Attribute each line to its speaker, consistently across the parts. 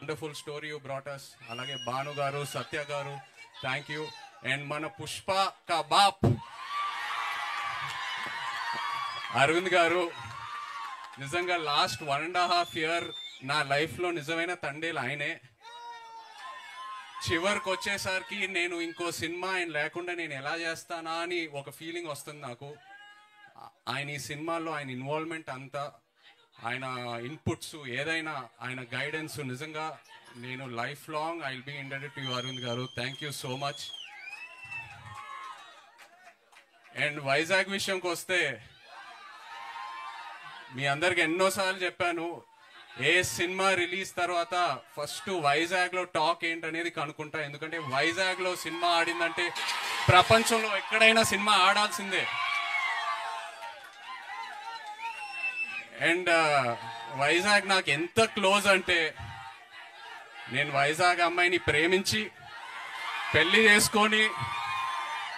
Speaker 1: Wonderful story you brought us. అలాగే భాను గారు, సత్య గారు, థ్యాంక్ యూ. అండ్ మన పుష్ప కా బాప్ అరవింద్ గారు, నిజంగా లాస్ట్ 1.5 year నా లైఫ్లో నిజమైన తండేలు ఆయనే. చివరికి వచ్చేసరికి నేను ఇంకో సినిమా ఆయన లేకుండా నేను ఎలా చేస్తానా అని ఒక ఫీలింగ్ వస్తుంది నాకు. ఆయన ఈ సినిమాల్లో ఆయన ఇన్వాల్వ్మెంట్ అంతా, ఆయన ఇన్పుట్స్, ఏదైనా ఆయన గైడెన్స్, నిజంగా నేను life long I will be indebted to you Aravind garu. Thank you so much. And Vizag విషయంకి వస్తే మీ అందరికి ఎన్నోసార్లు చెప్పాను, ఏ సినిమా రిలీజ్ తర్వాత ఫస్ట్ వైజాగ్ లో టాక్ ఏంటనేది కనుక్కుంటా. ఎందుకంటే వైజాగ్ లో సినిమా ఆడిందంటే ప్రపంచంలో ఎక్కడైనా సినిమా ఆడాల్సిందే. అండ్ వైజాగ్ నాకు ఎంత క్లోజ్ అంటే, నేను వైజాగ్ అమ్మాయిని ప్రేమించి పెళ్లి చేసుకొని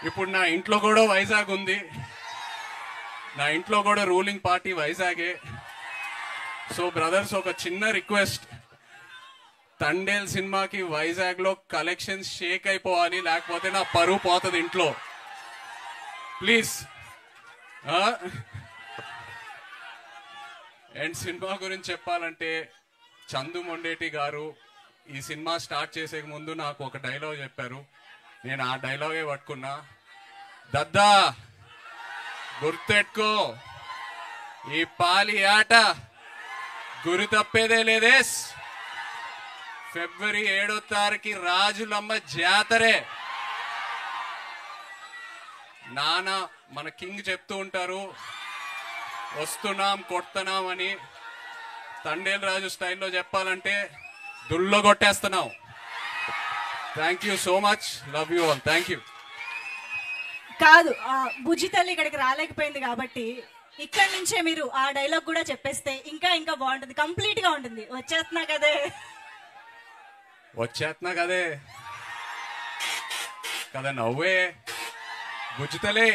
Speaker 1: ఇప్పుడు నా ఇంట్లో కూడా వైజాగ్ ఉంది. నా ఇంట్లో కూడా రూలింగ్ పార్టీ వైజాగే. సో బ్రదర్స్, ఒక చిన్న రిక్వెస్ట్, తండేల్ సినిమాకి వైజాగ్ లో కలెక్షన్స్ షేక్ అయిపోవాలి, లేకపోతే నా పరువు పోతుంది ఇంట్లో. ప్లీజ్. అండ్ సినిమా గురించి చెప్పాలంటే, చందు మొండేటి గారు ఈ సినిమా స్టార్ట్ చేసే ముందు నాకు ఒక డైలాగ్ చెప్పారు. నేను ఆ డైలాగే పట్టుకున్నా. దద్దా గుర్తెట్టుకో, ఈ పాలి ఆట గురి తప్పేదే లేదేస్. ఫిబ్రవరి 7వ తారీఖు రాజులమ్మ జాతరే. నాన్న మన కింగ్ చెప్తూ ఉంటారు, వస్తున్నాం కొడుతున్నాం అని. తండేల్ రాజు స్టైల్లో చెప్పాలంటే దుల్లో కొట్టేస్తున్నాం. Thank you so much. Love you all. Thank you.
Speaker 2: కాదు, బుజ్జి తల్లి ఇక్కడికి రాలేకపోయింది కాబట్టి ఇక్కడ నుంచే మీరు ఆ డైలాగ్ కూడా చెప్పేస్తే ఇంకా ఇంకా బాగుంటుంది, కంప్లీట్ గా ఉంటుంది. వచ్చేస్తున్నా
Speaker 1: కదే కదా నవ్వే బుజ్జి తల్లి.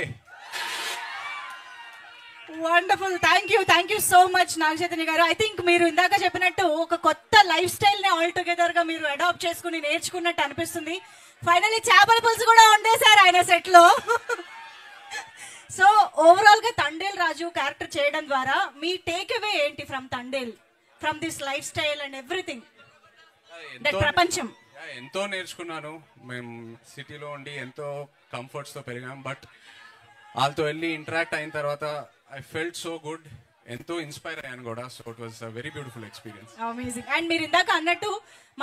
Speaker 2: Wonderful. Thank you so much Naga Chaitanya garu. I think మీరు ఇందాక చెప్పినట్టు ఒక కొత్త లైఫ్ స్టైల్ ని ఆల్ టుగెదర్ గా మీరు అడాప్ట్ చేసుకుని నేర్చుకున్నట్టు అనిపిస్తుంది. ఫైనల్లీ చేపల పులుసు కూడా వండేశారు ఆయన సెట్ లో. సో ఓవరాల్ గా తండేల్ రాజు క్యారెక్టర్ చేయడం ద్వారా మీ టేక్ అవే ఏంటి from Thandel, from this life style and everything, that ప్రపంచం?
Speaker 1: ఎంతో నేర్చుకున్నాను. మేము సిటీలో ఉండి ఎంతో కంఫర్ట్స్ తో పెరిగాం. బట్ వాళ్ళతో వెళ్ళి ఇంటరాక్ట్ అయిన తర్వాత ఐ ఫెల్ట్ సో గుడ్. ఎంతో ఇన్స్పైర్ అయ్యాను కూడా. So it was a very beautiful experience.
Speaker 2: Amazing. And మీరు ఇందాక అన్నట్టు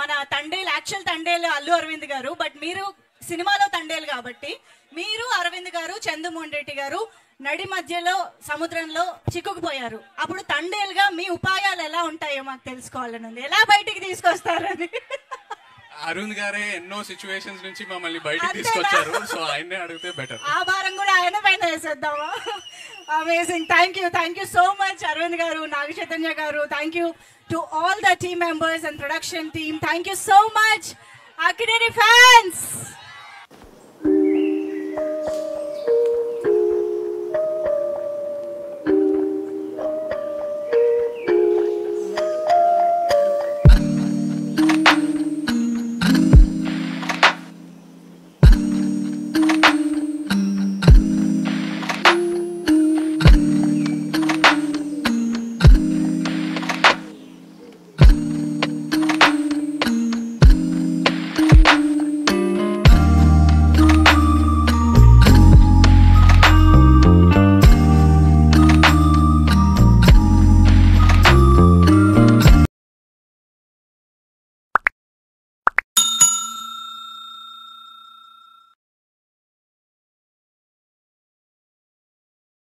Speaker 2: మన తండేల్, యాక్చువల్ తండేల్ అల్లు అరవింద్ గారు, బట్ మీరు సినిమాలో తండేల్ కాబట్టి మీరు అరవింద్ గారు, చందు మొండేటి గారు నడి మధ్యలో సముద్రంలో చిక్కుకుపోయారు. అప్పుడు తండేల్ గా మీ ఉపాయాలు ఎలా ఉంటాయో మాకు తెలుసుకోవాలని ఉంది. ఎలా బయటికి తీసుకొస్తారని.
Speaker 1: అరవింద్ గారే ఎన్నో సిచ్యువేషన్స్ నుంచి మమ్మల్ని బయటికి తీసుకొచ్చారు. సో ఆయన్నే అడిగితే బెటర్.
Speaker 2: ఆ భారం కూడా ఆయన పైన వేసేద్దామా? Amazing. Thank you so much Aravind garu, Naga Chaitanya garu. Thank you to all the team members and production team. Thank you so much Akkineni fans.